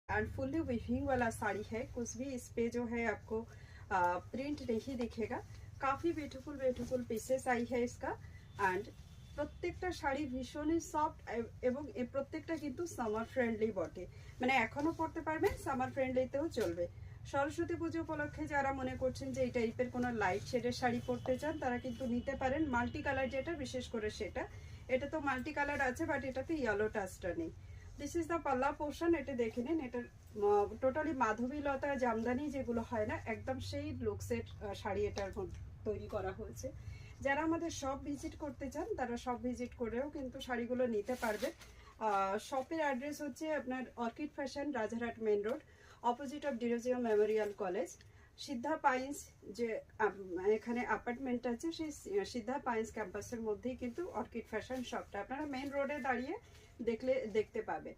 And fully weaving वाला साड़ी है, कुछ भी इस पे जो है आपको प्रिंट नहीं दिखेगा। काफ़ी ब्यूटीफुल ब्यूटीफुल पिसेस आई है इसका। एंड প্রত্যেকটা শাড়ি ভীষণই সফট এবং এই প্রত্যেকটা কিন্তু সামার ফ্রেন্ডলি বটে, মানে এখনো পরতে পারবেন, সামার ফ্রেন্ডলিতেও চলবে। সরস্বতী পুজো উপলক্ষে যারা মনে করছেন যে এই টাইপের কোনো লাইট শেডের শাড়ি পরতে চান তারা কিন্তু নিতে পারেন। মাল্টি কালার যেটা, বিশেষ করে সেটা, এটা তো মাল্টি কালার আছে বাট এটাতে ইয়েলো টাচটা নেই। দিস ইজ দ্য পাল্লা পোর্শন, এটা দেখে নিন। এটা টোটালি মাধবীলতা জামদানি যেগুলো হয় না, একদম সেই লুকসের শাড়ি এটার তৈরি করা হয়েছে। যারা আমাদের শপ ভিজিট করতে চান তারা শপ ভিজিট করেও কিন্তু শাড়িগুলো নিতে পারবে। শপের অ্যাড্রেস হচ্ছে আপনার orchid fashion, Rajarhat main road, opposite of Derozio memorial college. Siddha pines যে এখানে অ্যাপার্টমেন্ট আছে, সেই সিদ্ধা পাইন্স ক্যাম্পাসের মধ্যেই কিন্তু অর্কিড ফ্যাশন শপটা, আপনারা মেন রোডে দাঁড়িয়ে দেখতে পাবেন।